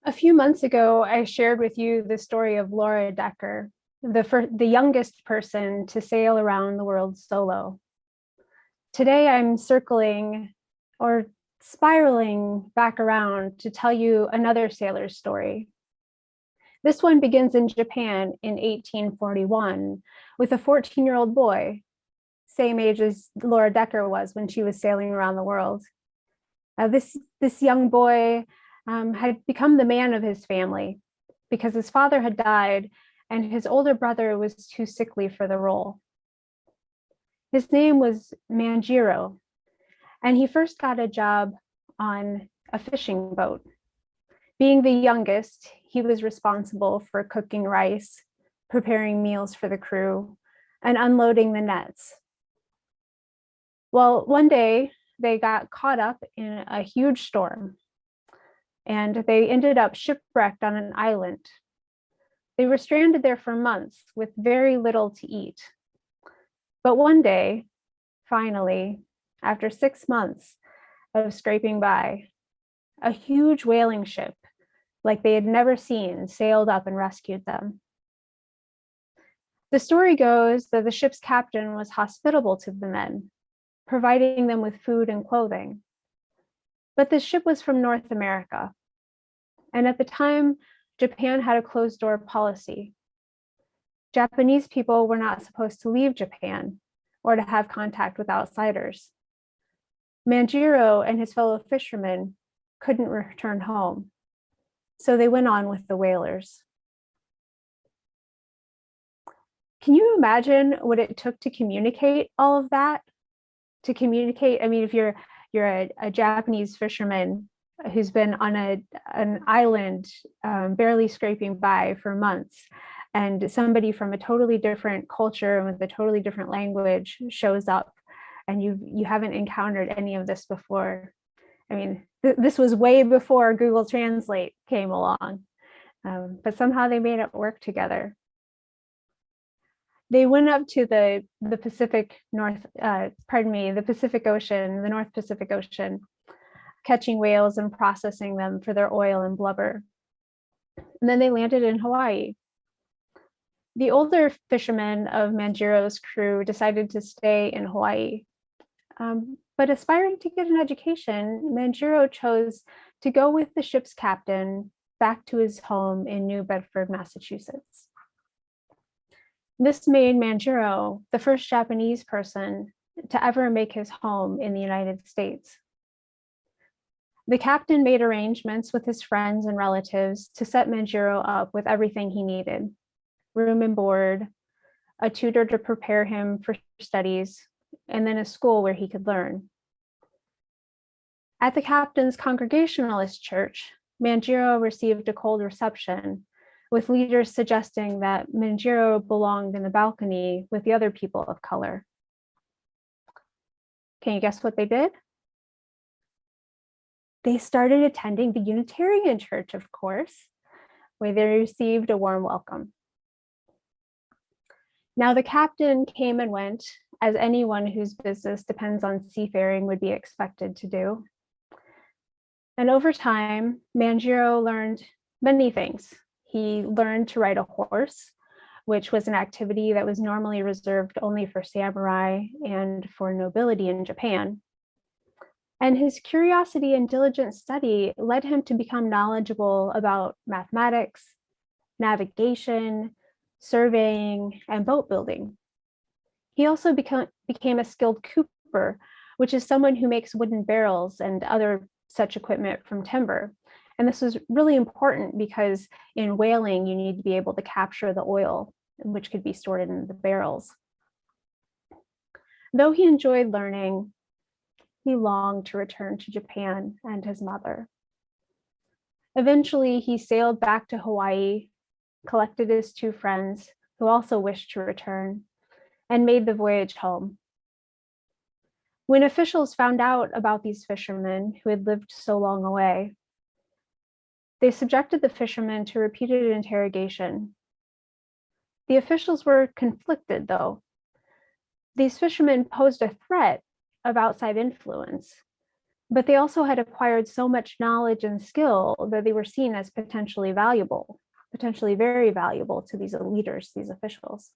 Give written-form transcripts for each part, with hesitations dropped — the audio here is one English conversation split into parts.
A few months ago, I shared with you the story of Laura Decker, the youngest person to sail around the world solo. Today, I'm circling or spiraling back around to tell you another sailor's story. This one begins in Japan in 1841 with a 14-year-old boy, same age as Laura Decker was when she was sailing around the world. This young boy had become the man of his family because his father had died and his older brother was too sickly for the role. His name was Manjiro, and he first got a job on a fishing boat. Being the youngest, he was responsible for cooking rice, preparing meals for the crew, and unloading the nets. Well, one day they got caught up in a huge storm and they ended up shipwrecked on an island. They were stranded there for months with very little to eat. But one day, finally, after 6 months of scraping by, a huge whaling ship, like they had never seen, sailed up and rescued them. The story goes that the ship's captain was hospitable to the men, providing them with food and clothing. But the ship was from North America, and at the time, Japan had a closed-door policy. Japanese people were not supposed to leave Japan or to have contact with outsiders. Manjiro and his fellow fishermen couldn't return home, so they went on with the whalers. Can you imagine what it took to communicate all of that? To communicate, I mean, if you're a Japanese fisherman who's been on an island, barely scraping by for months, and somebody from a totally different culture and with a totally different language shows up, and you haven't encountered any of this before. I mean, this was way before Google Translate came along, but somehow they made it work together. They went up to the Pacific Ocean, the North Pacific Ocean, catching whales and processing them for their oil and blubber. And then they landed in Hawaii. The older fishermen of Manjiro's crew decided to stay in Hawaii. But aspiring to get an education, Manjiro chose to go with the ship's captain back to his home in New Bedford, Massachusetts. This made Manjiro the first Japanese person to ever make his home in the United States. The captain made arrangements with his friends and relatives to set Manjiro up with everything he needed: room and board, a tutor to prepare him for studies, and then a school where he could learn. At the captain's Congregationalist church, Manjiro received a cold reception, with leaders suggesting that Manjiro belonged in the balcony with the other people of color. Can you guess what they did? They started attending the Unitarian Church, of course, where they received a warm welcome. Now, the captain came and went, as anyone whose business depends on seafaring would be expected to do. And over time, Manjiro learned many things. He learned to ride a horse, which was an activity that was normally reserved only for samurai and for nobility in Japan. And his curiosity and diligent study led him to become knowledgeable about mathematics, navigation, surveying, and boat building. He also became a skilled cooper, which is someone who makes wooden barrels and other such equipment from timber. And this was really important because in whaling, you need to be able to capture the oil, which could be stored in the barrels. Though he enjoyed learning, he longed to return to Japan and his mother. Eventually, he sailed back to Hawaii, collected his two friends who also wished to return, and made the voyage home. When officials found out about these fishermen who had lived so long away, they subjected the fishermen to repeated interrogation. The officials were conflicted, though. These fishermen posed a threat of outside influence. But they also had acquired so much knowledge and skill that they were seen as potentially valuable, potentially very valuable to these leaders, these officials.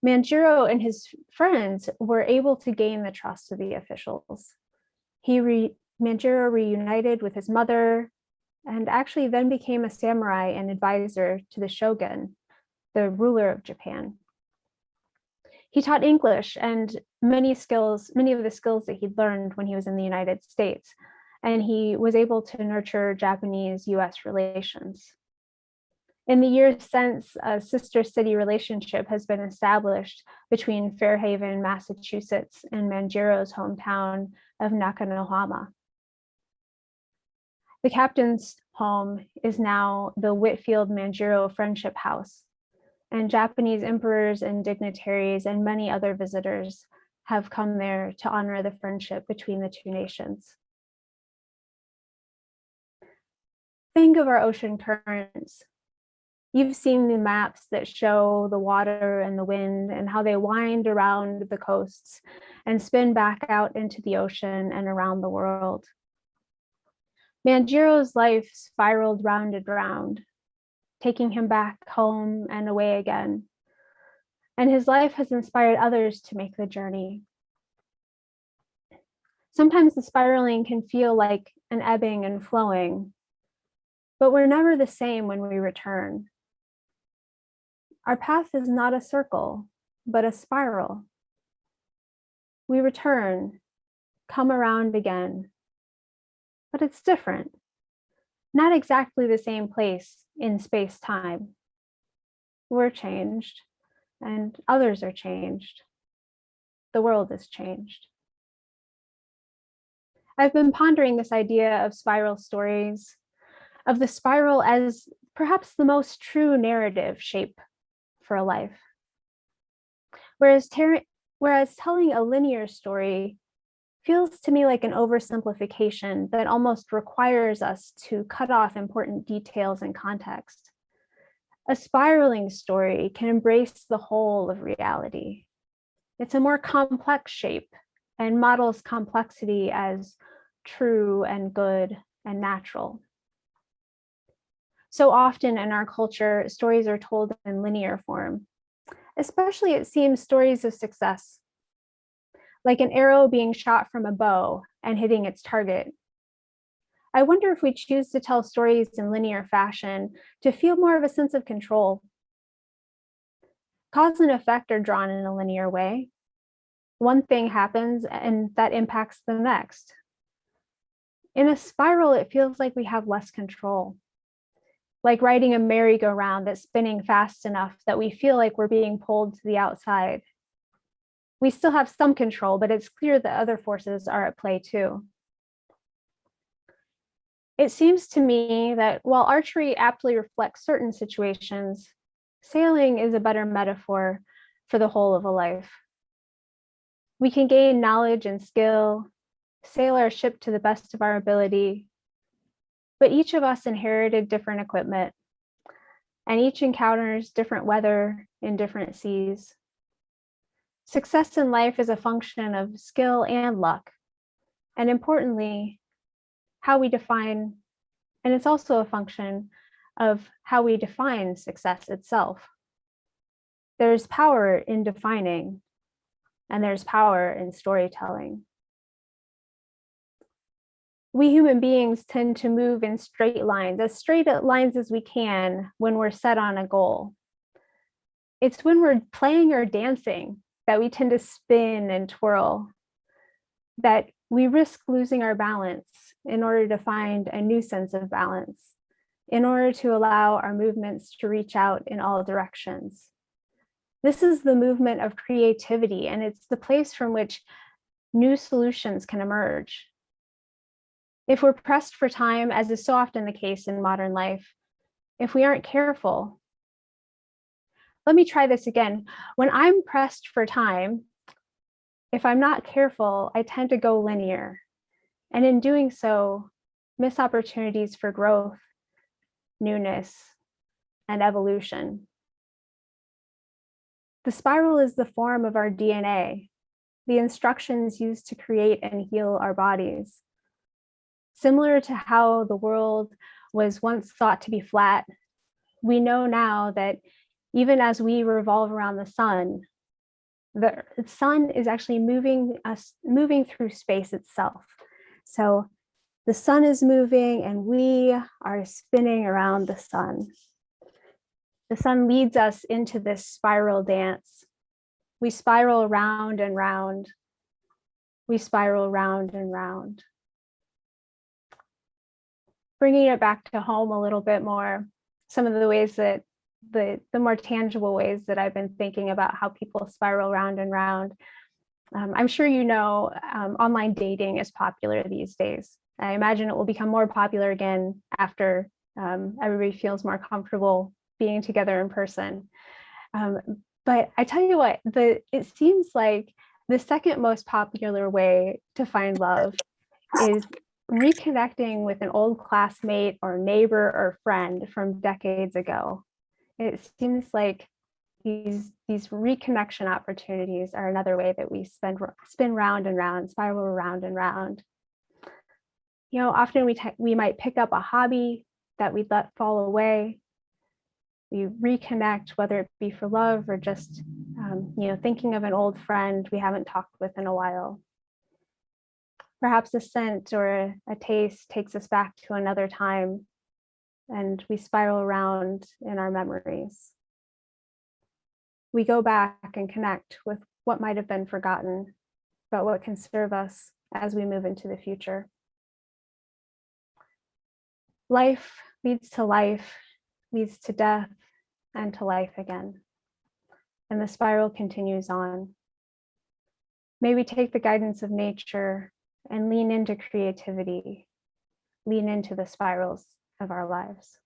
Manjiro and his friends were able to gain the trust of the officials. Manjiro reunited with his mother and actually then became a samurai and advisor to the shogun, the ruler of Japan. He taught English and many of the skills that he'd learned when he was in the United States, and he was able to nurture Japanese-US relations. In the years since, a sister city relationship has been established between Fairhaven, Massachusetts, and Manjiro's hometown of Nakanohama. The captain's home is now the Whitfield Manjiro Friendship House, and Japanese emperors and dignitaries and many other visitors have come there to honor the friendship between the two nations. Think of our ocean currents. You've seen the maps that show the water and the wind and how they wind around the coasts and spin back out into the ocean and around the world. Manjiro's life spiraled round and round, taking him back home and away again. And his life has inspired others to make the journey. Sometimes the spiraling can feel like an ebbing and flowing, but we're never the same when we return. Our path is not a circle, but a spiral. We return, come around again, but it's different. Not exactly the same place in space-time. We're changed, and others are changed. The world is changed. I've been pondering this idea of spiral stories, of the spiral as perhaps the most true narrative shape for a life. Whereas telling a linear story feels to me like an oversimplification that almost requires us to cut off important details and context. A spiraling story can embrace the whole of reality. It's a more complex shape and models complexity as true and good and natural. So often in our culture, stories are told in linear form, especially it seems stories of success, like an arrow being shot from a bow and hitting its target. I wonder if we choose to tell stories in linear fashion to feel more of a sense of control. Cause and effect are drawn in a linear way. One thing happens and that impacts the next. In a spiral, it feels like we have less control, like riding a merry-go-round that's spinning fast enough that we feel like we're being pulled to the outside. We still have some control, but it's clear that other forces are at play too. It seems to me that while archery aptly reflects certain situations, sailing is a better metaphor for the whole of a life. We can gain knowledge and skill, sail our ship to the best of our ability, but each of us inherited different equipment, and each encounters different weather in different seas. Success in life is a function of skill and luck, and importantly, how we define, and it's also a function of how we define success itself. There's power in defining, and there's power in storytelling. We human beings tend to move in straight lines as we can when we're set on a goal. It's when we're playing or dancing that we tend to spin and twirl, that we risk losing our balance in order to find a new sense of balance, in order to allow our movements to reach out in all directions. This is the movement of creativity, and it's the place from which new solutions can emerge. If we're pressed for time, as is so often the case in modern life, if we aren't careful, let me try this again. When I'm pressed for time, if I'm not careful, I tend to go linear. And in doing so, miss opportunities for growth, newness, and evolution. The spiral is the form of our DNA, the instructions used to create and heal our bodies. Similar to how the world was once thought to be flat, we know now that even as we revolve around the sun is actually moving through space itself. So the sun is moving and we are spinning around the sun. The sun leads us into this spiral dance. We spiral round and round. We spiral round and round. Bringing it back to home a little bit more, some of the ways that the more tangible ways that I've been thinking about how people spiral round and round. I'm sure you know, online dating is popular these days. I imagine it will become more popular again after everybody feels more comfortable being together in person. But I tell you what, it seems like the second most popular way to find love is reconnecting with an old classmate or neighbor or friend from decades ago. It seems like these reconnection opportunities are another way that we spin round and round, spiral round and round. You know, often we might pick up a hobby that we'd let fall away. We reconnect, whether it be for love or just, you know, thinking of an old friend we haven't talked with in a while. Perhaps a scent or a taste takes us back to another time, and we spiral around in our memories. We go back and connect with what might have been forgotten, but what can serve us as we move into the future. Life leads to death, and to life again. And the spiral continues on. May we take the guidance of nature and lean into creativity, lean into the spirals of our lives.